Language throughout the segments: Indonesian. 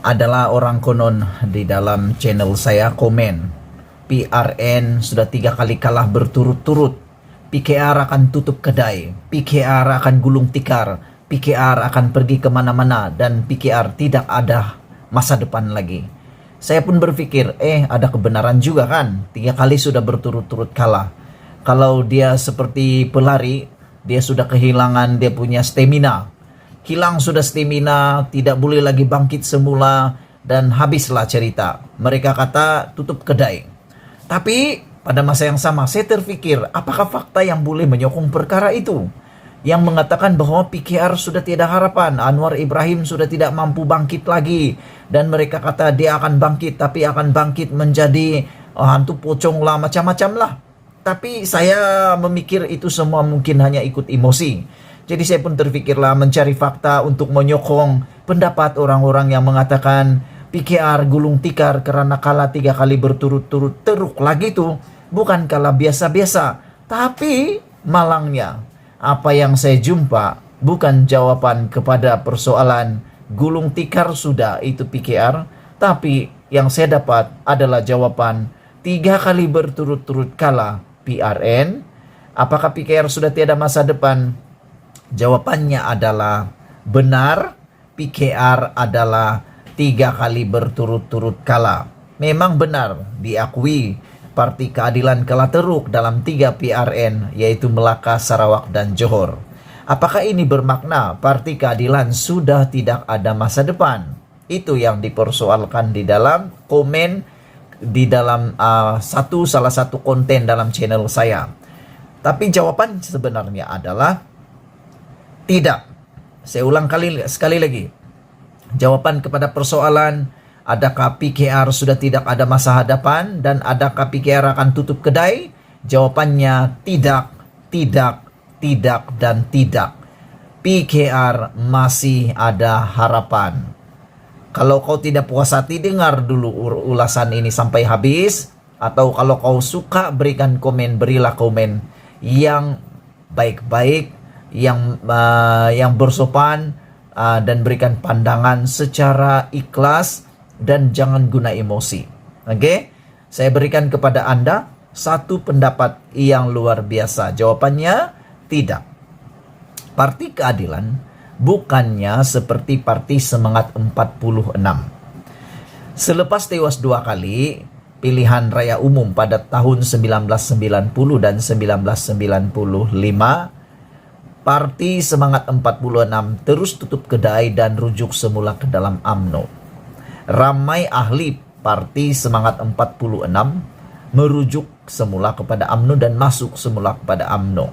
Adalah orang konon di dalam channel saya komen, PRN sudah 3 kali kalah berturut-turut, PKR akan tutup kedai, PKR akan gulung tikar, PKR akan pergi kemana-mana, dan PKR tidak ada masa depan lagi. Saya pun berpikir, ada kebenaran juga kan, 3 kali sudah berturut-turut kalah. Kalau dia seperti pelari, dia sudah kehilangan dia punya stamina. Hilang sudah stamina, tidak boleh lagi bangkit semula, dan habislah cerita. Mereka kata tutup kedai. Tapi pada masa yang sama saya terpikir, apakah fakta yang boleh menyokong perkara itu? Yang mengatakan bahwa PKR sudah tiada harapan, Anwar Ibrahim sudah tidak mampu bangkit lagi, dan mereka kata dia akan bangkit, tapi akan bangkit menjadi hantu pocong lah, macam-macam lah. Tapi saya memikir itu semua mungkin hanya ikut emosi. Jadi saya pun terpikirlah mencari fakta untuk menyokong pendapat orang-orang yang mengatakan PKR gulung tikar karena kalah 3 kali berturut-turut teruk lagi tuh bukan kalah biasa-biasa. Tapi malangnya apa yang saya jumpa bukan jawaban kepada persoalan gulung tikar sudah itu PKR, tapi yang saya dapat adalah jawaban 3 kali berturut-turut kalah PRN. Apakah PKR sudah tiada masa depan? Jawabannya adalah benar, PKR adalah 3 kali berturut-turut kalah. Memang benar, diakui Parti Keadilan kalah teruk dalam 3 PRN, yaitu Melaka, Sarawak, dan Johor. Apakah ini bermakna Parti Keadilan sudah tidak ada masa depan? Itu yang dipersoalkan di dalam komen, di dalam salah satu konten dalam channel saya. Tapi jawaban sebenarnya adalah tidak. Saya ulang sekali lagi. Jawaban kepada persoalan adakah PKR sudah tidak ada masa hadapan dan adakah PKR akan tutup kedai? Jawabannya tidak, dan tidak. PKR masih ada harapan. Kalau kau tidak puas hati, dengar dulu ulasan ini sampai habis. Atau kalau kau suka, berikan komen, berilah komen yang baik-baik, yang bersopan, dan berikan pandangan secara ikhlas dan jangan guna emosi. Oke? Saya berikan kepada Anda satu pendapat yang luar biasa. Jawabannya tidak. Parti Keadilan bukannya seperti Parti Semangat 46. Selepas tewas 2 kali pilihan raya umum pada tahun 1990 dan 1995, Parti Semangat 46 terus tutup kedai dan rujuk semula ke dalam UMNO. Ramai ahli Parti Semangat 46 merujuk semula kepada UMNO dan masuk semula kepada UMNO.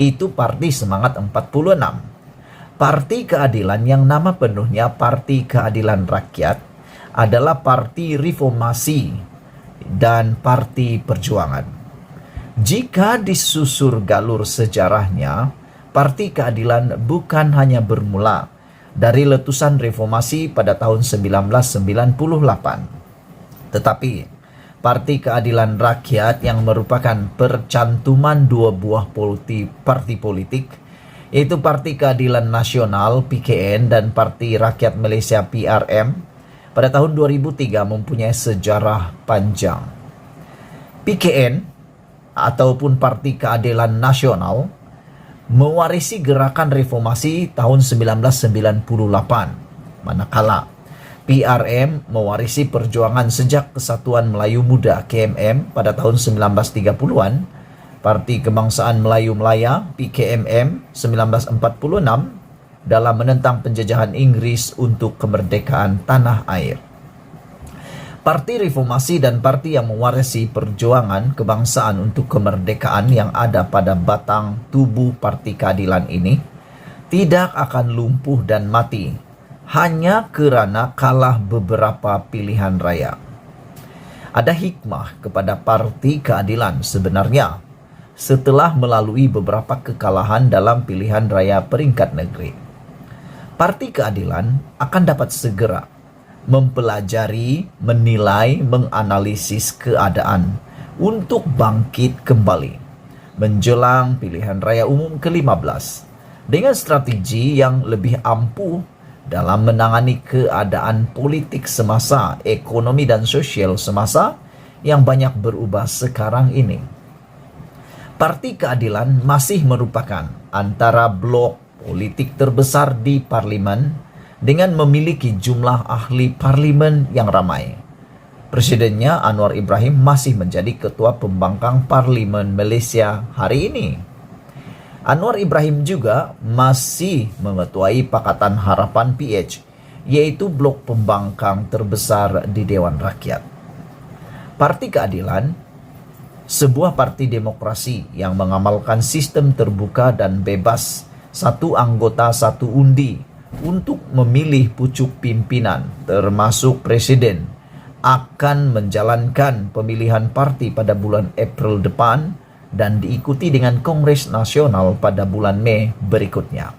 Itu Parti Semangat 46. Parti Keadilan yang nama penuhnya Parti Keadilan Rakyat adalah Parti Reformasi dan Parti Perjuangan. Jika disusur galur sejarahnya, Parti Keadilan bukan hanya bermula dari letusan reformasi pada tahun 1998. Tetapi Parti Keadilan Rakyat yang merupakan percantuman 2 buah parti politik, yaitu Parti Keadilan Nasional PKN dan Parti Rakyat Malaysia PRM, pada tahun 2003 mempunyai sejarah panjang. PKN ataupun Parti Keadilan Nasional mewarisi gerakan reformasi tahun 1998, manakala PRM mewarisi perjuangan sejak Kesatuan Melayu Muda KMM pada tahun 1930-an, Parti Kebangsaan Melayu Melaya PKMM 1946 dalam menentang penjajahan Inggris untuk kemerdekaan tanah air. Parti Reformasi dan parti yang mewarisi perjuangan kebangsaan untuk kemerdekaan yang ada pada batang tubuh Parti Keadilan ini tidak akan lumpuh dan mati hanya kerana kalah beberapa pilihan raya. Ada hikmah kepada Parti Keadilan sebenarnya setelah melalui beberapa kekalahan dalam pilihan raya peringkat negeri. Parti Keadilan akan dapat segera mempelajari, menilai, menganalisis keadaan untuk bangkit kembali menjelang pilihan raya umum ke-15 dengan strategi yang lebih ampuh dalam menangani keadaan politik semasa, ekonomi dan sosial semasa yang banyak berubah sekarang ini. Parti Keadilan masih merupakan antara blok politik terbesar di parlimen dengan memiliki jumlah ahli parlimen yang ramai. Presidennya Anwar Ibrahim masih menjadi ketua pembangkang parlimen Malaysia hari ini. Anwar Ibrahim juga masih mengetuai Pakatan Harapan PH, yaitu blok pembangkang terbesar di Dewan Rakyat. Parti Keadilan, sebuah parti demokrasi yang mengamalkan sistem terbuka dan bebas, satu anggota satu undi untuk memilih pucuk pimpinan termasuk presiden, akan menjalankan pemilihan parti pada bulan April depan dan diikuti dengan Kongres Nasional pada bulan Mei berikutnya.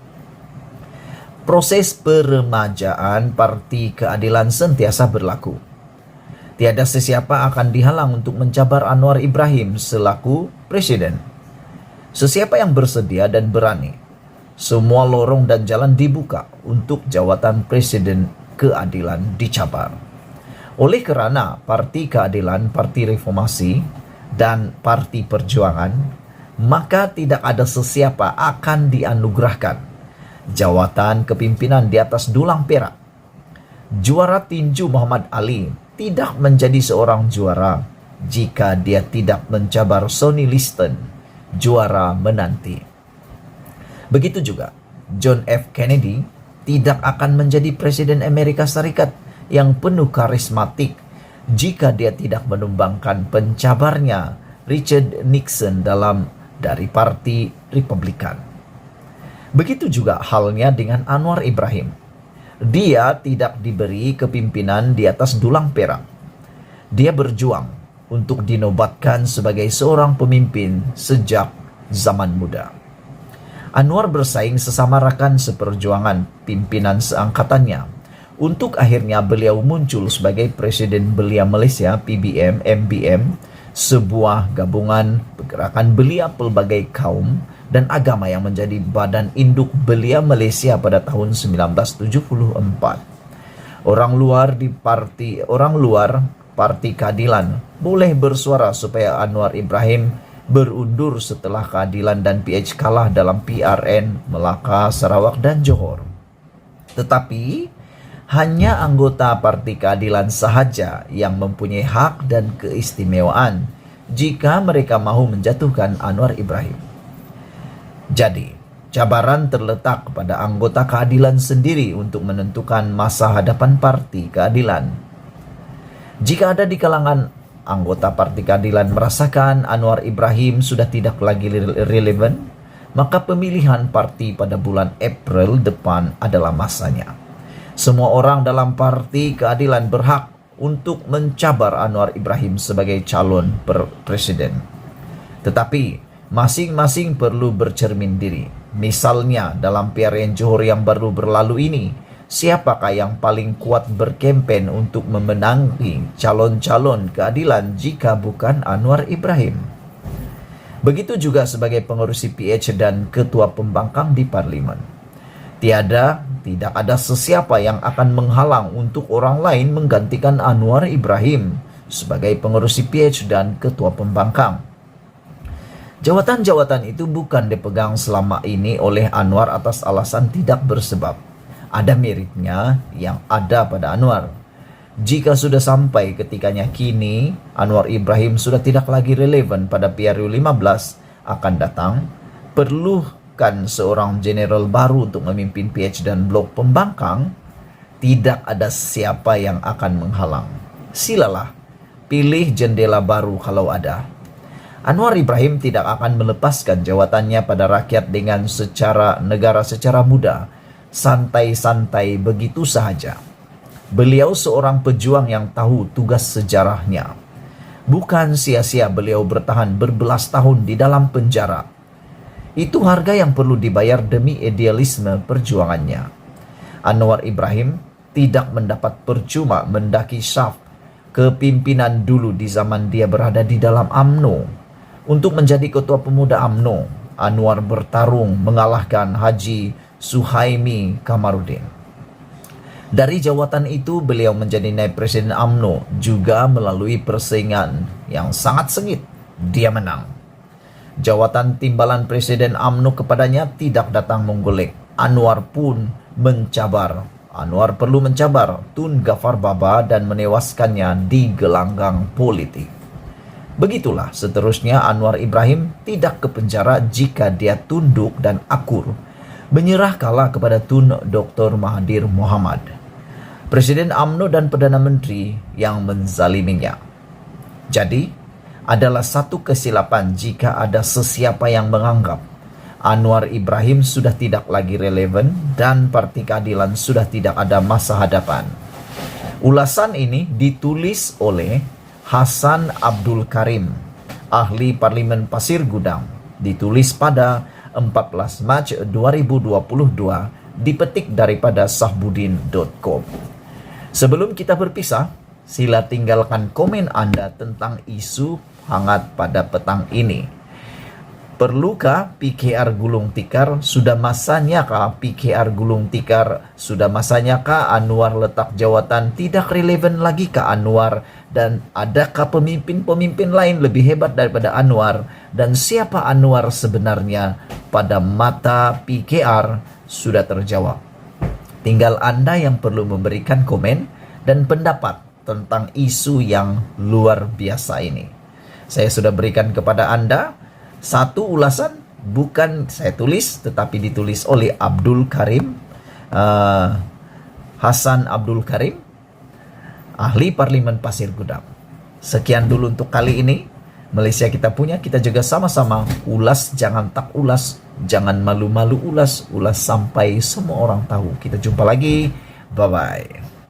Proses peremajaan Parti Keadilan sentiasa berlaku. Tiada sesiapa akan dihalang untuk mencabar Anwar Ibrahim selaku presiden. Sesiapa yang bersedia dan berani, semua lorong dan jalan dibuka untuk jawatan Presiden Keadilan dicabar. Oleh kerana Parti Keadilan, Parti Reformasi dan Parti Perjuangan, maka tidak ada sesiapa akan dianugerahkan jawatan kepimpinan di atas dulang perak. Juara tinju Muhammad Ali tidak menjadi seorang juara jika dia tidak mencabar Sonny Liston, juara menanti. Begitu juga John F. Kennedy tidak akan menjadi Presiden Amerika Serikat yang penuh karismatik jika dia tidak menumbangkan pencabarnya Richard Nixon dari Parti Republikan. Begitu juga halnya dengan Anwar Ibrahim. Dia tidak diberi kepimpinan di atas dulang perak. Dia berjuang untuk dinobatkan sebagai seorang pemimpin sejak zaman muda. Anwar bersaing sesama rakan seperjuangan pimpinan seangkatannya untuk akhirnya beliau muncul sebagai Presiden Belia Malaysia PBM MBM, sebuah gabungan pergerakan belia pelbagai kaum dan agama yang menjadi badan induk Belia Malaysia pada tahun 1974. Orang luar Parti Keadilan boleh bersuara supaya Anwar Ibrahim berundur setelah Keadilan dan PH kalah dalam PRN Melaka, Sarawak dan Johor. Tetapi hanya anggota Parti Keadilan sahaja yang mempunyai hak dan keistimewaan jika mereka mahu menjatuhkan Anwar Ibrahim. Jadi, cabaran terletak pada anggota Keadilan sendiri untuk menentukan masa hadapan Parti Keadilan. Jika ada di kalangan anggota Parti Keadilan merasakan Anwar Ibrahim sudah tidak lagi relevan, maka pemilihan parti pada bulan April depan adalah masanya. Semua orang dalam Parti Keadilan berhak untuk mencabar Anwar Ibrahim sebagai calon presiden. Tetapi masing-masing perlu bercermin diri. Misalnya dalam PRN Johor yang baru berlalu ini, siapakah yang paling kuat berkempen untuk memenangi calon-calon keadilan jika bukan Anwar Ibrahim? Begitu juga sebagai pengurusi PH dan ketua pembangkang di parlimen. Tidak ada sesiapa yang akan menghalang untuk orang lain menggantikan Anwar Ibrahim sebagai pengurusi PH dan ketua pembangkang. Jawatan-jawatan itu bukan dipegang selama ini oleh Anwar atas alasan tidak bersebab. Ada meritnya yang ada pada Anwar. Jika sudah sampai ketikanya kini, Anwar Ibrahim sudah tidak lagi relevan pada PRU 15 akan datang, perlukan seorang jeneral baru untuk memimpin PH dan blok pembangkang, tidak ada siapa yang akan menghalang. Silalah, pilih jendela baru kalau ada. Anwar Ibrahim tidak akan melepaskan jawatannya pada rakyat dengan negara secara mudah, santai-santai begitu sahaja. Beliau seorang pejuang yang tahu tugas sejarahnya. Bukan sia-sia beliau bertahan berbelas tahun di dalam penjara. Itu harga yang perlu dibayar demi idealisme perjuangannya. Anwar Ibrahim tidak mendapat percuma mendaki syaf kepimpinan dulu di zaman dia berada di dalam UMNO. Untuk menjadi ketua pemuda UMNO, Anwar bertarung mengalahkan Haji Suhaimi Kamarudin. Dari jawatan itu, beliau menjadi naib presiden UMNO juga melalui persaingan yang sangat sengit. Dia menang. Jawatan timbalan presiden UMNO kepadanya tidak datang menggolek. Anwar pun mencabar. Anwar perlu mencabar Tun Gafar Baba dan menewaskannya di gelanggang politik. Begitulah seterusnya Anwar Ibrahim tidak ke penjara jika dia tunduk dan akur, menyerah kalah kepada Tun Dr. Mahathir Mohamad, Presiden UMNO dan Perdana Menteri yang menzaliminya. Jadi, adalah satu kesilapan jika ada sesiapa yang menganggap Anwar Ibrahim sudah tidak lagi relevan dan Parti Keadilan sudah tidak ada masa hadapan. Ulasan ini ditulis oleh Hasan Abdul Karim, ahli Parlimen Pasir Gudang, ditulis pada 14 Mac 2022, dipetik daripada sahbudin.com. Sebelum kita berpisah, sila tinggalkan komen Anda tentang isu hangat pada petang ini. Perlukah PKR gulung tikar? Sudah masanya kah PKR gulung tikar? Sudah masanya kah Anwar letak jawatan? Tidak relevan lagi kah Anwar? Dan adakah pemimpin-pemimpin lain lebih hebat daripada Anwar? Dan siapa Anwar sebenarnya pada mata PKR? Sudah terjawab. Tinggal Anda yang perlu memberikan komen dan pendapat tentang isu yang luar biasa ini. Saya sudah berikan kepada Anda satu ulasan, bukan saya tulis, tetapi ditulis oleh Abdul Karim, Hasan Abdul Karim, ahli Parlimen Pasir Gudang. Sekian dulu untuk kali ini. Malaysia kita punya, kita juga sama-sama ulas, jangan tak ulas, jangan malu-malu ulas, ulas sampai semua orang tahu. Kita jumpa lagi, bye-bye.